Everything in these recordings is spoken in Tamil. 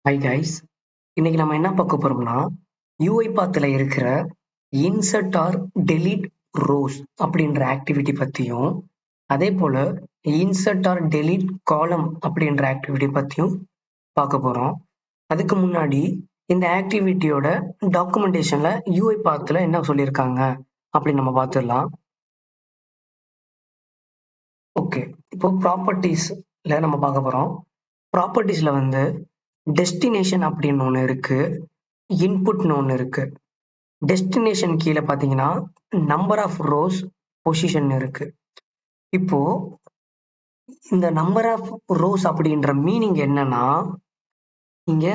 ஹாய் கைஸ், இன்னைக்கு நம்ம என்ன பார்க்க போறோம்னா UiPathல இருக்கிற இன்சர்ட் ஆர் டெலீட் ரோஸ் அப்படின்ற ஆக்டிவிட்டி பத்தியும், அதே போல இன்சர்ட் ஆர் டெலீட் காலம் அப்படின்ற ஆக்டிவிட்டி பத்தியும் பார்க்க போறோம். அதுக்கு முன்னாடி இந்த ஆக்டிவிட்டியோட டாக்குமெண்டேஷன்ல UiPathல என்ன சொல்லியிருக்காங்க அப்படின்னு நம்ம பார்த்துடலாம். ஓகே, இப்போ ப்ராப்பர்ட்டிஸ்ல நம்ம பார்க்க போறோம். ப்ராப்பர்ட்டிஸ்ல வந்து டெஸ்டினேஷன் அப்படின்னு ஒன்று இருக்கு, இன்புட்னு ஒன்று இருக்கு. டெஸ்டினேஷன் கீழே பார்த்தீங்கன்னா நம்பர் ஆஃப் ரோஸ் பொசிஷன் இருக்கு. இப்போ இந்த நம்பர் ஆஃப் ரோஸ் அப்படின்ற மீனிங் என்னன்னா, இங்க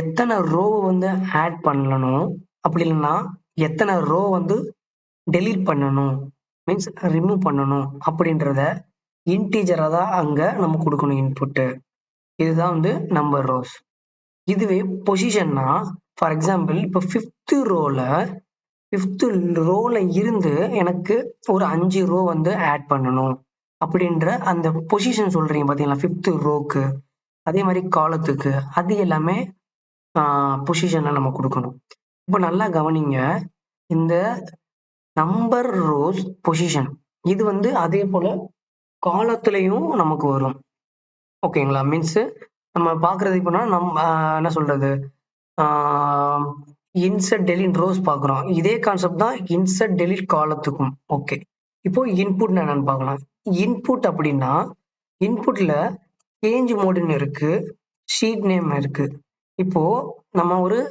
எத்தனை ரோ வந்து ஆட் பண்ணணும், அப்படி இல்லைன்னா எத்தனை ரோ வந்து டெலீட் பண்ணணும், மீன்ஸ் ரிமூவ் பண்ணணும் அப்படின்றத இன்டீஜரா தான் அங்க நம்ம கொடுக்கணும் இன்புட்டு. இதுதான் வந்து நம்பர் ரோஸ். இதுவே பொசிஷன்னா, ஃபார் எக்ஸாம்பிள் இப்போ ஃபிஃப்த் ரோல இருந்து எனக்கு ஒரு 5 ரோ வந்து ஆட் பண்ணணும் அப்படின்ற அந்த பொசிஷன் சொல்றீங்க பாத்தீங்களா, ஃபிஃப்த் ரோக்கு அதே மாதிரி காலத்துக்கு அது எல்லாமே பொசிஷன்ல நம்ம கொடுக்கணும். இப்போ நல்லா கவனிங்க, இந்த நம்பர் ரோஸ் பொசிஷன் இது வந்து அதே போல காலத்துலயும் நமக்கு வரும். ஓகேங்களா, மீன்ஸ் நம்ம பாக்குறது இப்போனா நம்ம என்ன சொல்றது, இன்சர்ட் டெலிட் ரோஸ் பார்க்குறோம். இதே கான்செப்ட் தான் இன்சர்ட் டெலிட் காலத்துக்கும். ஓகே, இப்போ இன்புட் என்னன்னு பார்க்கலாம். இன்புட் அப்படின்னா, இன்புட்ல சேஞ்ச் மோடுன்னு இருக்கு, ஷீட் நேம் இருக்கு. இப்போ நம்ம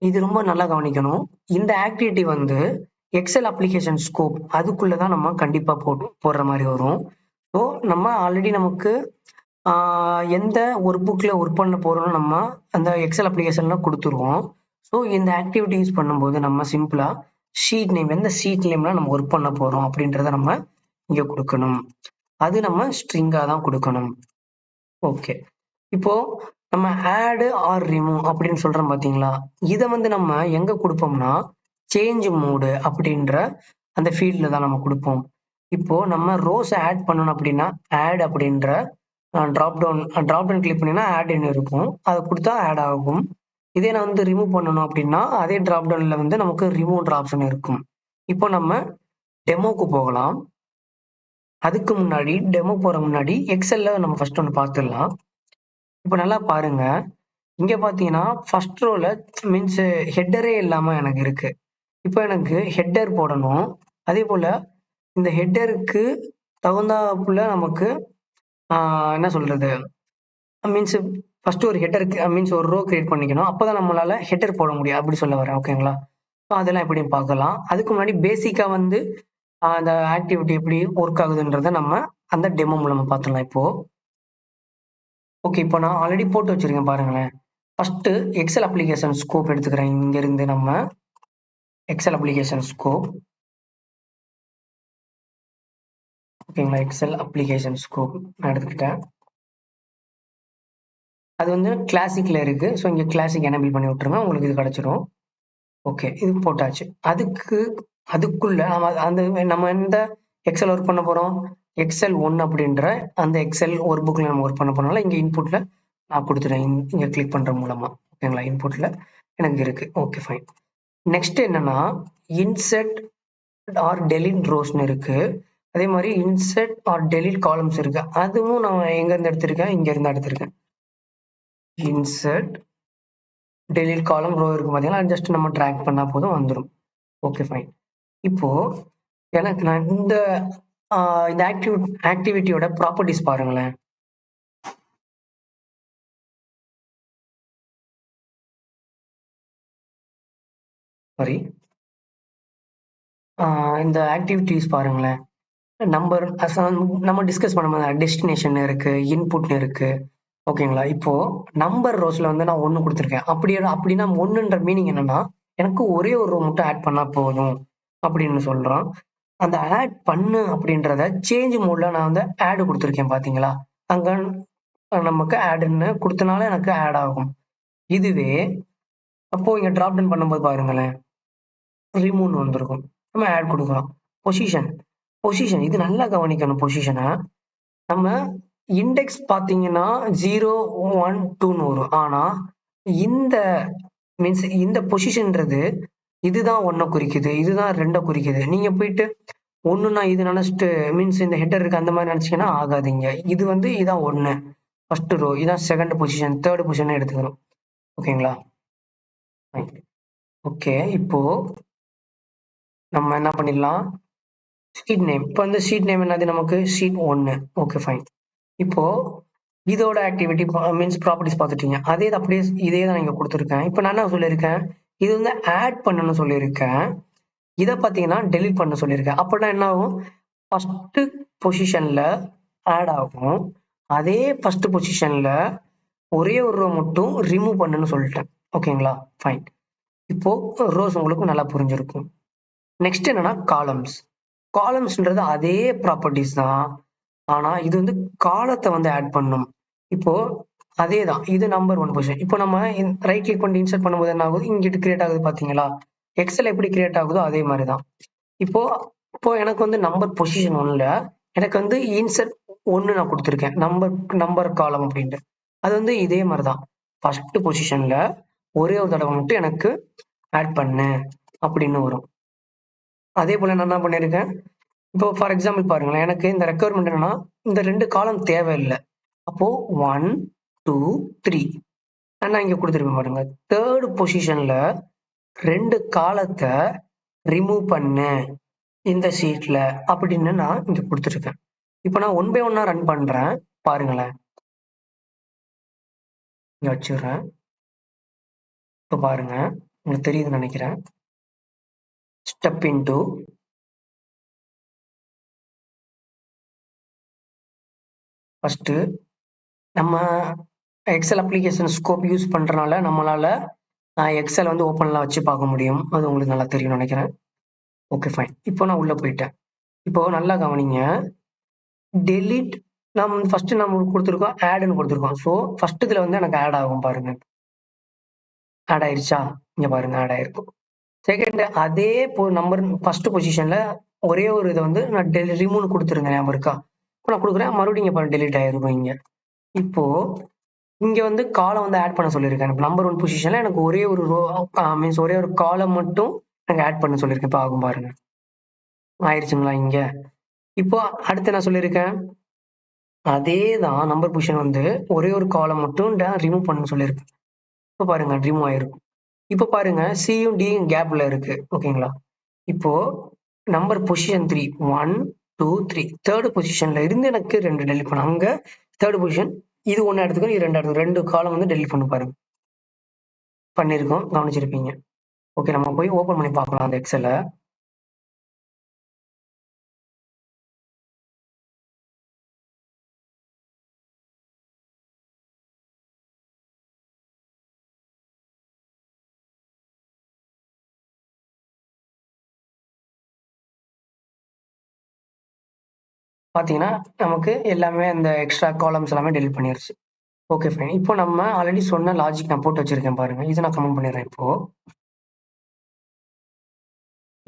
இது ரொம்ப நல்லா கவனிக்கணும். இந்த ஆக்டிவிட்டி வந்து எக்ஸல் அப்ளிகேஷன் ஸ்கோப் அதுக்குள்ளதான் நம்ம கண்டிப்பா போடுற மாதிரி வரும். ஸோ நம்ம ஆல்ரெடி நமக்கு எந்த ஒரு புக்ல ஒர்க் பண்ண போறோம்னு நம்ம அந்த எக்ஸல் அப்ளிகேஷன்ல கொடுத்துருவோம். ஸோ இந்த ஆக்டிவிட்டி யூஸ் பண்ணும்போது நம்ம சிம்பிளா ஷீட் நேம், எந்த ஷீட் நேம்ல நம்ம ஒர்க் பண்ண போறோம் அப்படின்றத நம்ம இங்க கொடுக்கணும். அது நம்ம ஸ்ட்ரிங்கா தான் கொடுக்கணும். ஓகே, இப்போ நம்ம ஆட் ஆர் ரிமூவ் அப்படின்னு சொல்றோம் பாத்தீங்களா, இதை வந்து நம்ம எங்க கொடுப்போம்னா சேஞ்ச் மோடு அப்படின்ற அந்த ஃபீல்ட்ல தான் நம்ம கொடுப்போம். இப்போ நம்ம ரோஸ் ஆட் பண்ணணும் அப்படின்னா ஆட் அப்படின்ற டிராப் டவுன் கிளிக் பண்ணினா ஆட் இருக்கும், அதை கொடுத்தா ஆட் ஆகும். இதே நான் வந்து ரிமூவ் பண்ணணும் அப்படின்னா அதே டிராப் டவுன்ல வந்து நமக்கு ரிமூவ் ஆப்ஷன் இருக்கும். இப்போ நம்ம டெமோக்கு போகலாம். அதுக்கு முன்னாடி டெமோ போற முன்னாடி எக்ஸல்ல நம்ம ஃபர்ஸ்ட் ஒன்று பார்த்துடலாம். இப்போ நல்லா பாருங்க, இங்க பாத்தீங்கன்னா ஃபர்ஸ்ட் ரோல மீன்ஸ் ஹெட்டரே இல்லாம எனக்கு இருக்கு. இப்போ எனக்கு ஹெட்டர் போடணும். அதே போல இந்த ஹெட்டருக்கு தகுந்தாப்புல நமக்கு என்ன சொல்றது, மீன்ஸ் ஃபர்ஸ்ட் ஒரு ஹெட்டருக்கு மீன்ஸ் ஒரு ரோ கிரியேட் பண்ணிக்கணும். அப்பதான் நம்மளால ஹெட்டர் போட முடியும் அப்படி சொல்ல வரேன். ஓகேங்களா, அதெல்லாம் எப்படி பார்க்கலாம். அதுக்கு முன்னாடி பேசிக்கா வந்து அந்த ஆக்டிவிட்டி எப்படி ஒர்க் ஆகுதுன்றத நம்ம அந்த டெமோ மூலமா பார்த்துடலாம். இப்போ ஓகே, இப்போ நான் ஆல்ரெடி போட்டு வச்சிருக்கேன் பாருங்களேன். ஃபர்ஸ்ட் எக்ஸல் அப்ளிகேஷன் ஸ்கோப் எடுத்துக்கிறேன். இங்க இருந்து நம்ம எக்ஸல் அப்ளிகேஷன் ஸ்கோப், ஓகேங்களா, எக்ஸல் அப்ளிகேஷன் ஸ்கோப் நான் எடுத்துக்கிட்டேன். அது வந்து கிளாசிக்ல இருக்கு. ஸோ இங்க கிளாசிக் எனேபிள் பண்ணி விட்டுருங்க, உங்களுக்கு இது கிடைச்சிரும். ஓகே, இது போட்டாச்சு. அதுக்குள்ள நம்ம எந்த எக்ஸல் ஒர்க் பண்ண போறோம், எக்ஸல் 1 அப்படின்ற அந்த எக்ஸல் ஒரு புக்ல நம்ம ஒர்க் பண்ண போறோம்ல, இங்க இன்புட்ல நான் கொடுத்துட்டேன். இங்க கிளிக் பண்ற மூலமா ஓகேங்களா, இன்புட்ல எனக்கு இருக்கு. Okay fine. நெக்ஸ்ட் என்னன்னா இன்சர்ட் ஆர் டெலிட் ரோஸ்னு இருக்கு. அதே மாதிரி இன்சர்ட் ஆர் டெலிட் காலம்ஸ் இருக்கு. அதுவும் நான் எங்க இருந்து எடுத்திருக்கேன், இங்க இருந்து எடுத்திருக்கேன். இன்சர்ட் டெலிட் காலம் ரோ இருக்கு பாத்தீங்கன்னா, ஜஸ்ட் நம்ம ட்ராக் பண்ணா போதும் வந்துடும். Okay fine. இப்போ எனக்கு நான் இந்த ஆக்டிவிட்டியோட ப்ராப்பர்ட்டிஸ் பாருங்களேன். சாரி, இந்த ஆக்டிவிட்டிஸ் பாருங்களேன். நம்பர் நம்ம டிஸ்கஸ் பண்ண டெஸ்டினேஷன் இருக்கு, இன்புட்னு இருக்கு. ஓகேங்களா, இப்போ நம்பர் ரோஸ்ல வந்து நான் 1 கொடுத்துருக்கேன். அப்படின்னா 1ன்ற மீனிங் என்னன்னா, எனக்கு ஒரே ஒரு ரோ மட்டும் ஆட் பண்ணா போதும் அப்படின்னு சொல்றோம். அந்த ஆட் பண்ணு அப்படின்றத சேஞ்ச் மோட்ல நான் வந்து ஆட் கொடுத்துருக்கேன் பாத்தீங்களா, அங்க நமக்கு ஆட்ன்னு கொடுத்தனால எனக்கு ஆட் ஆகும். இதுவே அப்போ இங்க டிராப் டவுன் பண்ணும்போது பாருங்களேன், ரிமூவ் வந்திருக்கும். நம்ம ஆட் கொடுக்குறோம். பொசிஷன் இது நல்லா கவனிக்கணும். பொசிஷனை நம்ம இண்டெக்ஸ் பாத்தீங்கன்னா 0, 1, 2ன்னு வரும். ஆனா இந்த மீன்ஸ் இந்த பொசிஷன்ன்றது இதுதான் ஒன்றை குறிக்குது, இதுதான் ரெண்டை குறிக்குது. நீங்க போயிட்டு ஒண்ணுன்னா இது நினைச்சிட்டு மீன்ஸ் இந்த ஹெட்டர் இருக்கு அந்த மாதிரி நினைச்சீங்கன்னா ஆகாதீங்க. இது வந்து இதான் ஒண்ணு, ஃபர்ஸ்ட் ரோ, இதான் செகண்ட் பொசிஷன், தேர்ட் பொசிஷன் எடுத்துக்கிறோம். ஓகேங்களா? ஓகே, இப்போ நம்ம என்ன பண்ணிடலாம், ஷீட் நேம். இப்போ வந்து ஷீட் நேம் என்னது நமக்கு, ஷீட் 1. Okay fine. இப்போ இதோட ஆக்டிவிட்டி மீன்ஸ் ப்ராப்பர்ட்டிஸ் பார்த்துட்டீங்க. அதே இது அப்படியே இதே தான் இங்க கொடுத்துருக்கேன். இப்போ நான் என்ன சொல்லியிருக்கேன், இது வந்து ஆட் பண்ணணும்னு சொல்லியிருக்கேன். இதை பார்த்தீங்கன்னா டெலிட் பண்ண சொல்லியிருக்கேன். அப்படின்னா என்ன ஆகும், ஃபர்ஸ்ட் பொசிஷன்ல ஆட் ஆகும். அதே ஃபர்ஸ்ட் பொசிஷன்ல ஒரே ஒரு ரோ மட்டும் ரிமூவ் பண்ணுன்னு சொல்லிட்டேன். ஓகேங்களா? ஃபைன். இப்போ ரோஸ் உங்களுக்கு நல்லா புரிஞ்சிருக்கும். நெக்ஸ்ட் என்னன்னா காலம்ஸ். காலம்ஸ்ன்றது அதே ப்ராப்பர்ட்டிஸ் தான், ஆனா இது வந்து காலத்தை வந்து ஆட் பண்ணும். இப்போ அதே தான், இது நம்பர் 1 பொசிஷன். இப்போ நம்ம ரைட் கிளிக் பண்ணி இன்சர்ட் பண்ணும்போது என்ன ஆகுது, இங்கிட்டு கிரியேட் ஆகுது பாத்தீங்களா? எக்ஸல் எப்படி கிரியேட் ஆகுதோ அதே மாதிரி தான். இப்போ இப்போ எனக்கு வந்து நம்பர் பொசிஷன் 1ல எனக்கு வந்து இன்சர்ட் 1 நான் கொடுத்துருக்கேன், நம்பர் காலம் அப்படின்ட்டு. அது வந்து இதே மாதிரி தான், ஃபர்ஸ்ட் பொசிஷன்ல ஒரே ஒரு தடவை மட்டும் எனக்கு ஆட் பண்ணு அப்படின்னு வரும். அதே போல நான் என்ன பண்ணிருக்கேன், இப்போ ஃபார் எக்ஸாம்பிள் பாருங்களேன், எனக்கு இந்த ரெக்குயர்மெண்ட் என்னன்னா இந்த 2 காலம் தேவையில்லை. அப்போ 1 2 3 நான் இங்க கொடுத்துருப்பேன் பாருங்க, தேர்ட் பொசிஷன்ல 2 காலத்தை ரிமூவ் பண்ணு இந்த ஷீட்ல அப்படின்னு நான் இங்க கொடுத்துருக்கேன். இப்போ நான் 1 பை 1 ரன் பண்றேன் பாருங்களேன். இங்க வச்சிடுறேன். இப்போ பாருங்க, உங்களுக்கு தெரியுதுன்னு நினைக்கிறேன். ஸ்டெப் இன்டு ஃபர்ஸ்ட் நம்ம எக்ஸல் அப்ளிகேஷன் ஸ்கோப் யூஸ் பண்றதுனால நம்மளால எக்ஸல் வந்து ஓப்பன்ல வச்சு பார்க்க முடியும். அது உங்களுக்கு நல்லா தெரியும்னு நினைக்கிறேன். Okay fine. இப்போ நான் உள்ள போயிட்டேன். இப்போ நல்லா கவனிங்க, டெலிட் நம்ம ஃபர்ஸ்ட் நம்ம கொடுத்துருக்கோம், ஆட்னு கொடுத்துருக்கோம். ஸோ ஃபர்ஸ்ட் இதுல வந்து எனக்கு ஆட் ஆகும் பாருங்க. ஆட் ஆயிருச்சா? இங்க பாருங்க, ஆட் ஆயிருக்கும். செகண்ட் அதே நம்பர் ஃபர்ஸ்ட் பொசிஷன்ல ஒரே ஒரு இதை வந்து நான் ரிமூவ் கொடுத்துருந்தேன், ஞாபகம் இருக்கா? இப்போ நான் கொடுக்குறேன், மறுபடியும் இங்க டெலிட் ஆயிருக்கும் இங்க. இப்போ இங்க வந்து காலம் வந்து ஆட் பண்ண சொல்லியிருக்கேன். நம்பர் 1 பொசிஷன்ல எனக்கு ஒரே ஒரு ரோ மீன்ஸ் ஒரே ஒரு காலம் மட்டும் எனக்கு ஆட் பண்ண சொல்லியிருக்கேன். இப்போ ஆகும் பாருங்க, ஆயிருச்சுங்களா இங்க? இப்போ அடுத்து என்ன சொல்லியிருக்கேன், அதே தான் நம்பர் பொசிஷன் வந்து ஒரே ஒரு காலம் மட்டும் ரிமூவ் பண்ண சொல்லியிருக்கேன். இப்போ பாருங்க ரிமூவ் ஆயிருக்கும். இப்போ பாருங்க சியும் டியும் கேப்ல இருக்கு. ஓகேங்களா? இப்போ நம்பர் பொசிஷன் 3 1 2 3 தேர்ட் பொசிஷன்ல இருந்து எனக்கு 2 டெலிட் பண்ண, அங்க தேர்ட் பொசிஷன் இது 1 எடுத்துக்கோ, இது 2 எடுத்துக்கோ, 2 காலம் வந்து டெலிட் பண்ணி பாருங்க. பண்ணிருக்கோம், கவனிச்சிருப்பீங்க. ஓகே, நம்ம போய் ஓபன் பண்ணி பார்க்கலாம் அந்த எக்ஸலை. பாத்தீங்கன்னா நமக்கு எல்லாமே அந்த எக்ஸ்ட்ரா காலம்ஸ் எல்லாமே டெலிட் பண்ணிருச்சு. Okay fine. இப்போ நம்ம ஆல்ரெடி சொன்ன லாஜிக் நான் போட்டு வச்சிருக்கேன் பாருங்க, இதை நான் கமெண்ட் பண்ணிடுறேன். இப்போ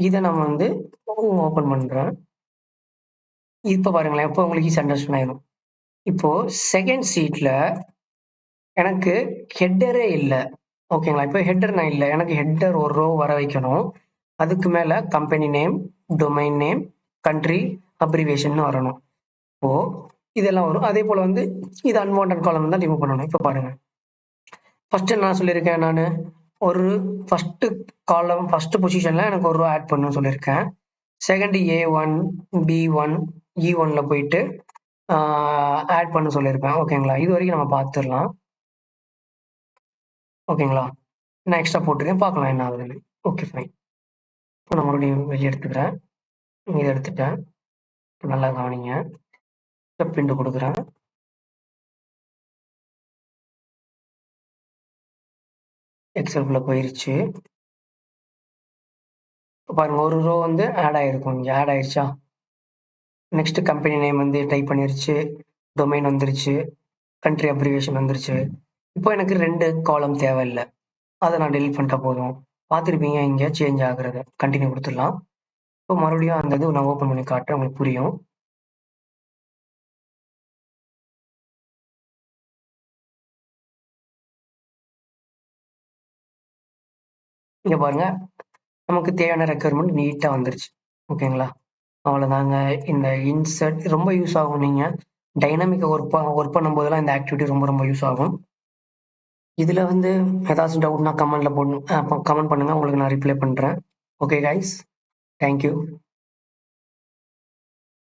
இதை நம்ம வந்து ஓபன் பண்றேன். இப்போ பாருங்களேன், இப்போ உங்களுக்கு ஈஸி அண்டர்ஸ்டாண்ட் ஆயிடும். இப்போ செகண்ட் சீட்ல எனக்கு ஹெட்டரே இல்லை. ஓகேங்களா? இப்போ ஹெட்டர் நான் இல்லை, எனக்கு ஹெட்டர் ஒரு ரோ வர வைக்கணும். அதுக்கு மேல company name, domain name, country, abbreviation வரணும். இப்போ இதெல்லாம் வரும். அதே போல வந்து இது அன்வான்ட் காலம் தான் ரிமூவ் பண்ணணும். இப்போ பாருங்க, ஃபர்ஸ்ட் நான் சொல்லியிருக்கேன், நான் ஒரு ஃபர்ஸ்ட் காலம் ஃபர்ஸ்ட் பொசிஷன்ல எனக்கு ஒரு ரோ ஆட் பண்ணணும்னு சொல்லியிருக்கேன். செகண்ட் A1 B1 E1ல போயிட்டு ஆட் பண்ண சொல்லியிருப்பேன். ஓகேங்களா? இது வரைக்கும் நம்ம பார்த்துடலாம். ஓகேங்களா? நான் எக்ஸ்ட்ரா போட்டிருக்கேன், பார்க்கலாம் என்ன ஆகுதுன்னு. Okay fine. இப்போ நான் மறுபடியும் வெளியே எடுத்துக்கிறேன். இதை எடுத்துட்டேன். இப்போ நல்லா கவனிங்க, ஸ்டெப் இன்டு கொடுக்குறேன். எக்ஸல்குள்ள போயிருச்சு. பாருங்க ஒரு ரோ வந்து ஆட் ஆயிருக்கும், இங்க ஆட் ஆயிருச்சா? நெக்ஸ்ட் கம்பெனி நேம் வந்து டைப் பண்ணிருச்சு, டொமைன் வந்துருச்சு, கண்ட்ரி அப்ரிவேஷன் வந்துருச்சு. இப்போ எனக்கு 2 காலம் தேவையில்லை, அதை நான் டெலிட் பண்ணிட்டா போதும். பார்த்துருப்பீங்க இங்க சேஞ்ச் ஆகுறத. கண்டினியூ கொடுத்துடலாம். இப்போ மறுபடியும் அந்த இது நான் ஓப்பன் பண்ணி காட்டுறேன், உங்களுக்கு புரியும். இங்க பாருங்க, நமக்கு தேவையான ரெக்யர்மெண்ட் நீட்டா வந்துருச்சு. ஓகேங்களா? அவ்வளோதாங்க. இந்த இன்சர்ட் ரொம்ப யூஸ் ஆகும். நீங்க டைனமிக்கா ஒர்க் பண்ணும்போதெல்லாம் இந்த ஆக்டிவிட்டி ரொம்ப ரொம்ப யூஸ் ஆகும். இதுல வந்து ஏதாச்சும் டவுட்னா கமெண்ட்ல கமெண்ட் பண்ணுங்க. உங்களுக்கு நான் ரிப்ளை பண்றேன். Okay guys. Thank you.